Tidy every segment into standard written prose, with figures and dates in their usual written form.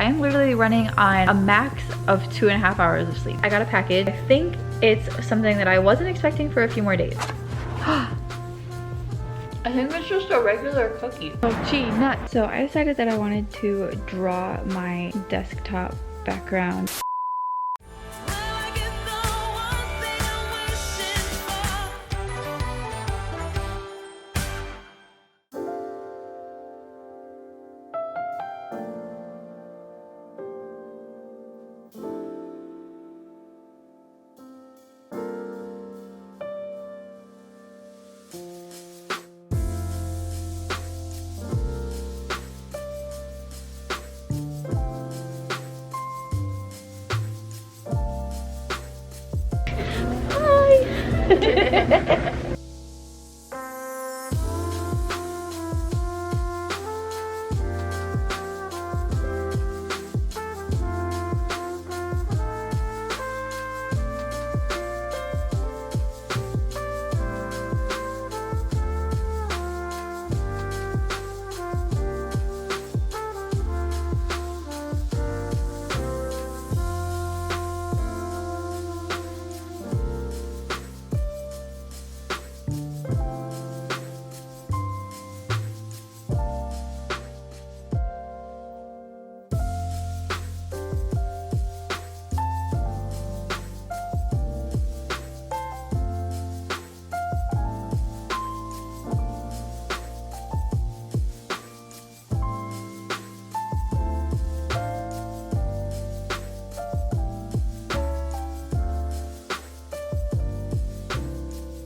I am literally running on a max of 2.5 hours of sleep. I got a package. I think it's something that I wasn't expecting for a few more days. I think it's just a regular cookie. Oh gee, nuts. So I decided that I wanted to draw my desktop background.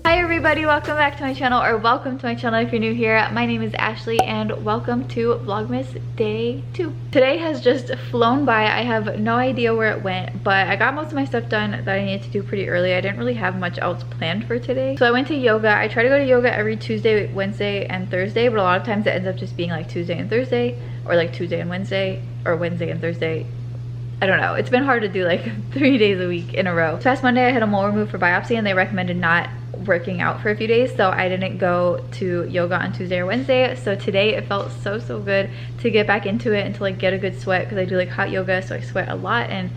Hi everybody, welcome back to my channel, or welcome to my channel if you're new here. My name is Ashley and welcome to Vlogmas Day 2. Today has just flown by. I have no idea where it went, but I got most of my stuff done that I needed to do pretty early. I didn't really have much else planned for today. So I went to yoga. I try to go to yoga every Tuesday, Wednesday, and Thursday, but a lot of times it ends up just being like Tuesday and Thursday, or like Tuesday and Wednesday, or Wednesday and Thursday. I don't know. It's been hard to do like 3 days a week in a row. So last Monday I had a mole removed for biopsy and they recommended not working out for a few days, so I didn't go to yoga on Tuesday or Wednesday. So today it felt so good to get back into it and to like get a good sweat, because I do like hot yoga, so I sweat a lot and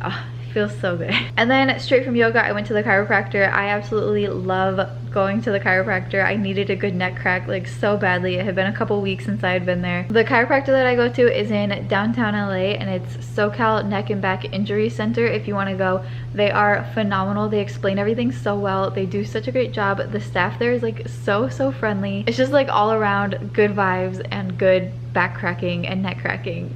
it feels so good. And then straight from yoga I went to the chiropractor. I absolutely love going to the chiropractor. I needed a good neck crack like so badly. It had been a couple weeks since I had been there. The chiropractor that I go to is in downtown LA and it's SoCal Neck and Back Injury Center. If you want to go, they are phenomenal. They explain everything so well. They do such a great job. The staff there is like so friendly. It's just like all around good vibes and good back cracking and neck cracking,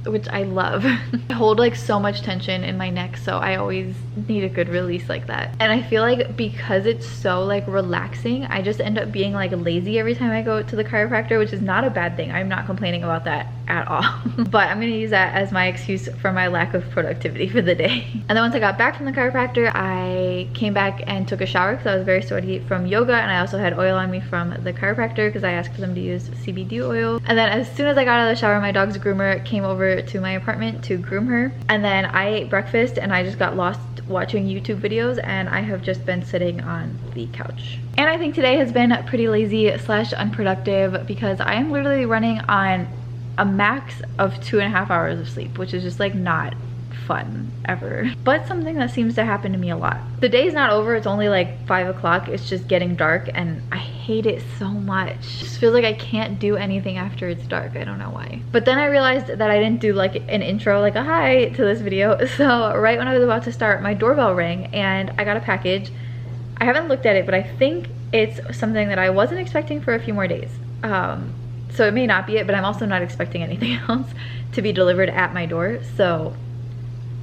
which I love. I hold like so much tension in my neck, so I always need a good release like that. And I feel like because it's so like relaxing, I just end up being like lazy every time I go to the chiropractor, which is not a bad thing. I'm not complaining about that at all. But I'm gonna use that as my excuse for my lack of productivity for the day. And then once I got back from the chiropractor, I came back and took a shower because I was very sweaty from yoga, and I also had oil on me from the chiropractor because I asked for them to use CBD oil. And then as soon as I got out of the shower, my dog's groomer came over to my apartment to groom her. And then I ate breakfast and I just got lost watching YouTube videos, and I have just been sitting on the couch. And I think today has been pretty lazy slash unproductive because I am literally running on a max of 2.5 hours of sleep, which is just like not fun ever, but something that seems to happen to me a lot. The day's not over. It's only like 5 o'clock. It's just getting dark and I hate it so much. It just feels like I can't do anything after it's dark. I don't know why. But then I realized that I didn't do like an intro, like a hi to this video. So right when I was about to start, my doorbell rang and I got a package. I haven't looked at it, but I think it's something that I wasn't expecting for a few more days. So it may not be it, but I'm also not expecting anything else to be delivered at my door. So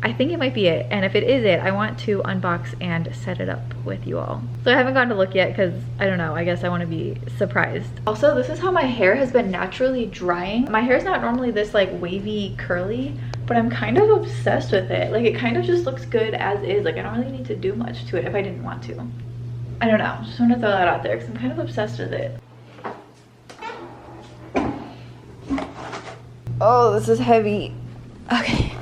I think it might be it, and if it is it, I want to unbox and set it up with you all. So I haven't gone to look yet because I don't know, I guess I want to be surprised. Also, this is how my hair has been naturally drying. My hair is not normally this like wavy curly, but I'm kind of obsessed with it. Like it kind of just looks good as is. Like I don't really need to do much to it if I didn't want to. I don't know, just want to throw that out there because I'm kind of obsessed with it. Oh, this is heavy. Okay.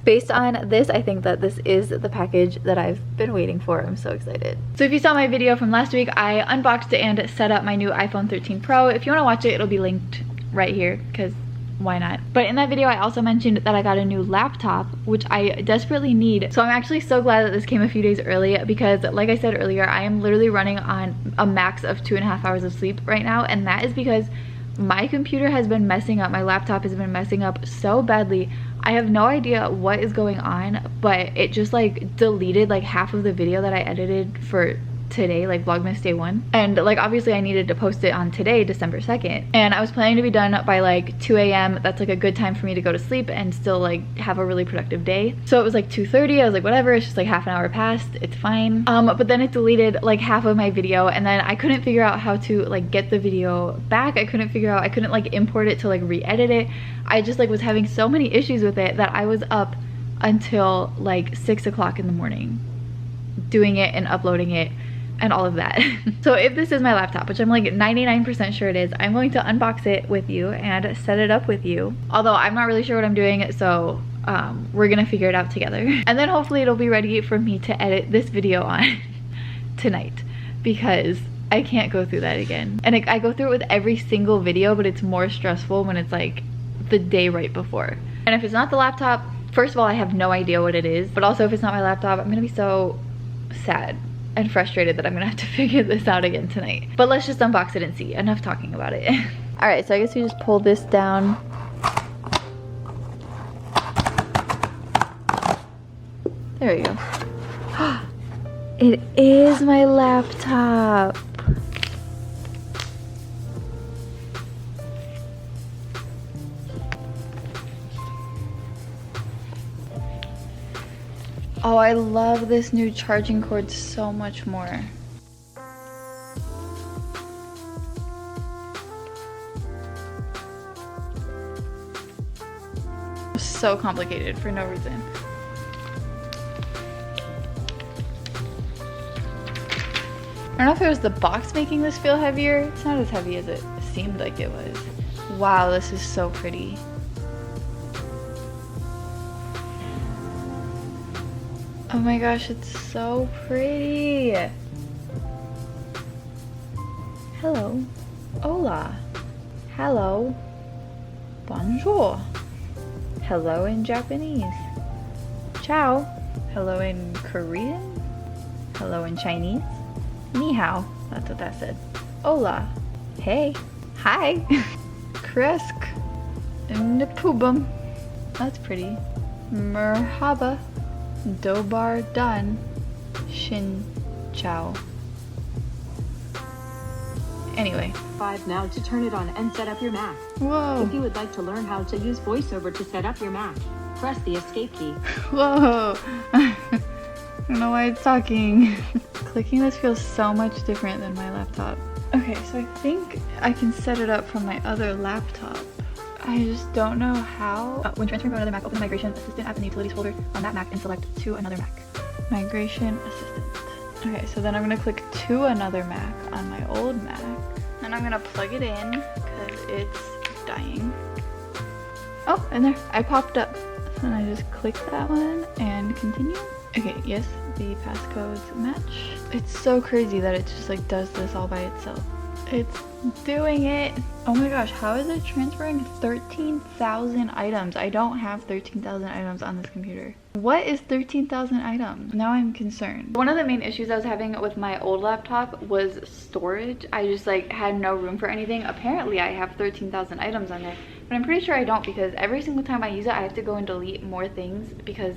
Based on this, I think that this is the package that I've been waiting for. I'm so excited. So if you saw my video from last week, I unboxed and set up my new iPhone 13 Pro. If you want to watch it, it'll be linked right here because why not? But in that video I also mentioned that I got a new laptop, which I desperately need. So I'm actually so glad that this came a few days early, because like I said earlier, I am literally running on a max of 2.5 hours of sleep right now, and that is because my computer has been messing up. My laptop has been messing up so badly. I have no idea what is going on, but it just like deleted like half of the video that I edited for today, like Vlogmas day 1. And like obviously I needed to post it on today, December 2nd, and I was planning to be done by like 2 a.m. That's like a good time for me to go to sleep and still like have a really productive day. So it was like 2:30. I was like, whatever, it's just like half an hour past, it's fine. But then it deleted like half of my video, and then I couldn't figure out how to like get the video back. I couldn't like import it to like re-edit it. I just like was having so many issues with it that I was up until like 6 o'clock in the morning doing it and uploading it and all of that. So if this is my laptop, which I'm like 99% sure it is, I'm going to unbox it with you and set it up with you. Although I'm not really sure what I'm doing, so we're gonna figure it out together. And then hopefully it'll be ready for me to edit this video on tonight, because I can't go through that again. And I go through it with every single video, but it's more stressful when it's like the day right before. And if it's not the laptop, first of all, I have no idea what it is, but also if it's not my laptop, I'm gonna be so sad and frustrated that I'm gonna have to figure this out again tonight. But let's just unbox it and see. Enough talking about it. All right, so I guess we just pull this down. There we go. It is my laptop. Oh, I love this new charging cord so much more. So complicated for no reason. I don't know if it was the box making this feel heavier. It's not as heavy as it seemed like it was. Wow, this is so pretty. Oh my gosh, it's so pretty. Hello. Hola. Hello. Bonjour. Hello in Japanese. Ciao. Hello in Korean. Hello in Chinese. Ni hao. That's what that said. Hola. Hey. Hi. Kresk. Nipubum. That's pretty. Merhaba. Dobar dan. Shin chow. Anyway. 5 now to turn it on and set up your Mac. Whoa. If you would like to learn how to use VoiceOver to set up your Mac, press the escape key. Whoa. I don't know why it's talking. Clicking this feels so much different than my laptop. Okay, so I think I can set it up from my other laptop. I just don't know how. When transferring from another Mac, open the Migration Assistant app in the Utilities folder on that Mac and select to another Mac. Migration Assistant. Okay, so then I'm gonna click to another Mac on my old Mac. Then I'm gonna plug it in because it's dying. Oh, and there, I popped up. So then I just click that one and continue. Okay, yes, the passcodes match. It's so crazy that it just like does this all by itself. It's doing it. Oh my gosh, how is it transferring 13,000 items? I don't have 13,000 items on this computer. What is 13,000 items? Now I'm concerned. One of the main issues I was having with my old laptop was storage. I just like had no room for anything. Apparently I have 13,000 items on there, but I'm pretty sure I don't, because every single time I use it I have to go and delete more things because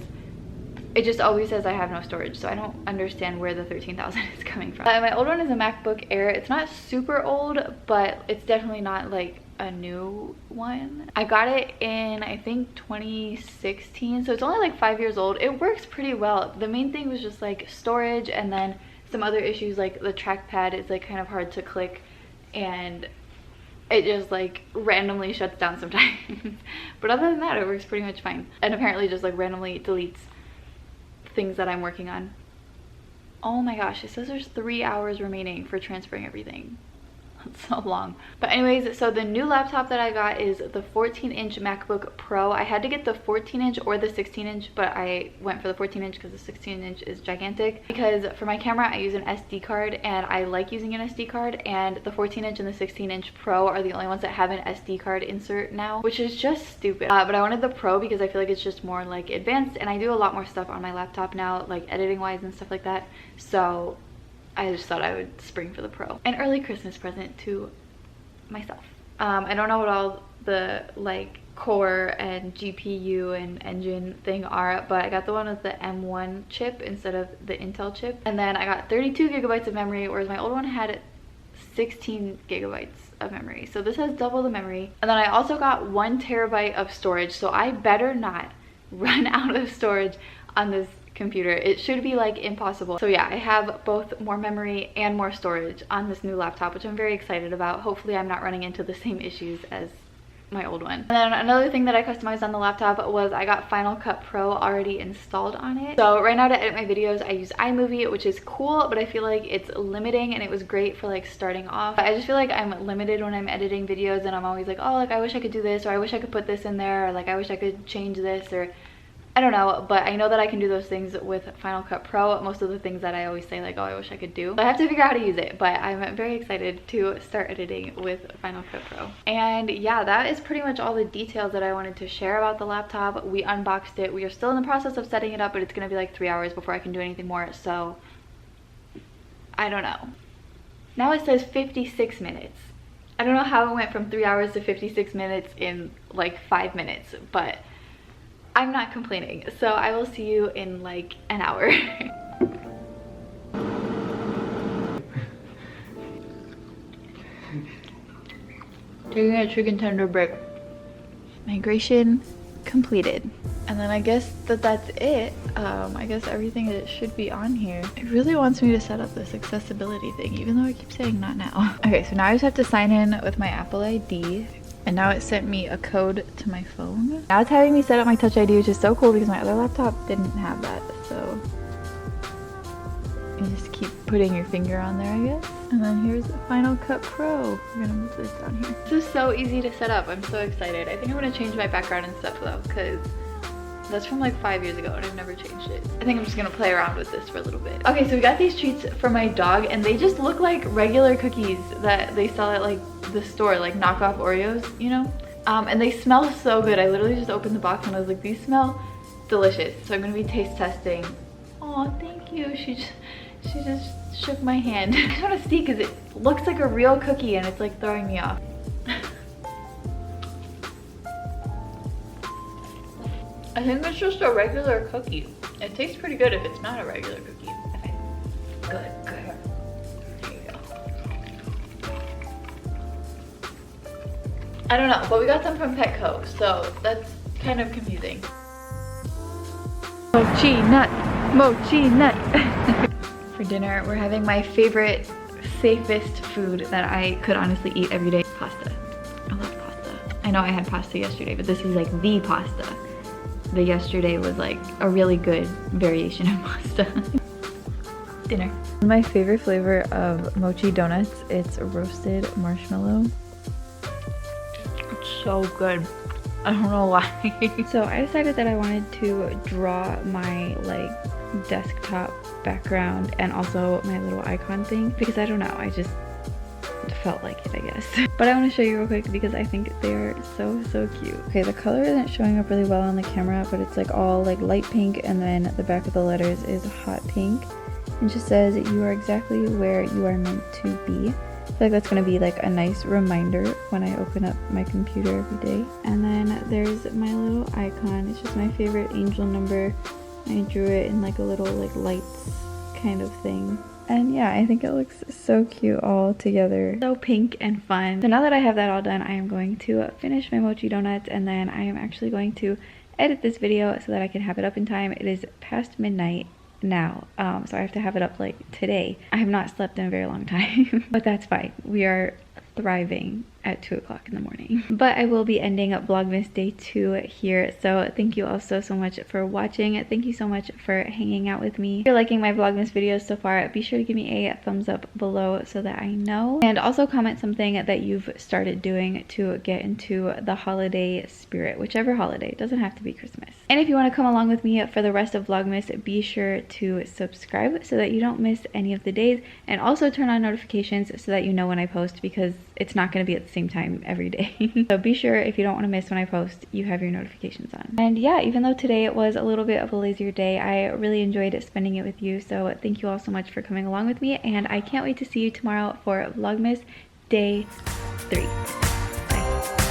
it just always says I have no storage, so I don't understand where the 13,000 is coming from. My old one is a MacBook Air. It's not super old, but it's definitely not like a new one. I got it in, I think, 2016, so it's only like 5 years old. It works pretty well. The main thing was just like storage, and then some other issues like the trackpad is like kind of hard to click, and it just like randomly shuts down sometimes. But other than that, it works pretty much fine. And apparently just like randomly deletes things that I'm working on. Oh my gosh, it says there's 3 hours remaining for transferring everything. felt so long. But anyways, so the new laptop that I got is the 14-inch MacBook Pro. I had to get the 14-inch or the 16-inch, but I went for the 14-inch because the 16-inch is gigantic. Because for my camera, I use an SD card, and I like using an SD card, and the 14-inch and the 16-inch Pro are the only ones that have an SD card insert now, which is just stupid. But I wanted the Pro because I feel like it's just more like advanced, and I do a lot more stuff on my laptop now, like editing wise and stuff like that. So I just thought I would spring for the Pro. An early Christmas present to myself. I don't know what all the like core and GPU and engine thing are, but I got the one with the M1 chip instead of the Intel chip. And then I got 32 gigabytes of memory, whereas my old one had 16 gigabytes of memory. So this has double the memory. And then I also got 1 terabyte of storage, so I better not run out of storage on this computer. It should be like impossible. So yeah, I have both more memory and more storage on this new laptop, which I'm very excited about. Hopefully I'm not running into the same issues as my old one. And then another thing that I customized on the laptop was I got Final Cut Pro already installed on it. So right now to edit my videos I use iMovie, which is cool, but I feel like it's limiting, and it was great for like starting off. I just feel like I'm limited when I'm editing videos, and I'm always like, oh, like I wish I could do this, or I wish I could put this in there, or like I wish I could change this, or I don't know, but I know that I can do those things with Final Cut Pro. Most of the things that I always say like, oh, I wish I could do. So I have to figure out how to use it, but I'm very excited to start editing with Final Cut Pro. And yeah, that is pretty much all the details that I wanted to share about the laptop. We unboxed it. We are still in the process of setting it up, but it's gonna be like 3 hours before I can do anything more, so I don't know. Now it says 56 minutes. I don't know how it went from 3 hours to 56 minutes in like 5 minutes, but I'm not complaining. So I will see you in like an hour. Taking a chicken tender break. Migration completed. And then I guess that's it. I guess everything that should be on here. It really wants me to set up this accessibility thing, even though I keep saying not now. Okay, so now I just have to sign in with my Apple ID. And now it sent me a code to my phone. Now it's having me set up my Touch ID, which is so cool because my other laptop didn't have that. So you just keep putting your finger on there, I guess. And then here's the Final Cut Pro. We're gonna move this down here. This is so easy to set up. I'm so excited. I think I'm gonna change my background and stuff though, because that's from like 5 years ago and I've never changed it. I think I'm just gonna play around with this for a little bit. Okay, so we got these treats for my dog, and they just look like regular cookies that they sell at like the store, like knockoff Oreos, you know? And they smell so good. I literally just opened the box and I was like, these smell delicious. So I'm gonna be taste testing. Oh, thank you. She just shook my hand. I just wanna see because it looks like a real cookie and it's like throwing me off. I think it's just a regular cookie. It tastes pretty good if it's not a regular cookie. Okay, good, good. There you go. I don't know, but we got them from Petco, so that's kind of confusing. Mochi nut, mochi nut. For dinner, we're having my favorite, safest food that I could honestly eat every day. Pasta. I love pasta. I know I had pasta yesterday, but this is like the pasta. The yesterday was like a really good variation of pasta. Dinner. My favorite flavor of mochi donuts, it's roasted marshmallow. It's so good. I don't know why. So I decided that I wanted to draw my like desktop background and also my little icon thing because I don't know, I just felt like it, I guess. But I want to show you real quick because I think they're so cute. Okay, the color isn't showing up really well on the camera, but it's like all like light pink, and then the back of the letters is hot pink. It just says you are exactly where you are meant to be. I feel like that's gonna be like a nice reminder when I open up my computer every day. And then there's my little icon. It's just my favorite angel number. I drew it in like a little like lights kind of thing. And yeah, I think it looks so cute all together. So pink and fun. So now that I have that all done, I am going to finish my mochi donuts, and then I am actually going to edit this video so that I can have it up in time. It is past midnight now, so I have to have it up like today. I have not slept in a very long time, but that's fine. We are thriving at 2 o'clock in the morning. But I will be ending Vlogmas day 2 here. So thank you all so much for watching. Thank you so much for hanging out with me. If you're liking my Vlogmas videos so far, be sure to give me a thumbs up below so that I know. And also comment something that you've started doing to get into the holiday spirit, whichever holiday. It doesn't have to be Christmas. And if you want to come along with me for the rest of Vlogmas, be sure to subscribe so that you don't miss any of the days, and also turn on notifications so that you know when I post, because it's not going to be at the same time every day. So be sure, if you don't want to miss when I post, you have your notifications on. And yeah, even though today it was a little bit of a lazier day, I really enjoyed spending it with you. So thank you all so much for coming along with me, and I can't wait to see you tomorrow for Vlogmas day 3. Bye.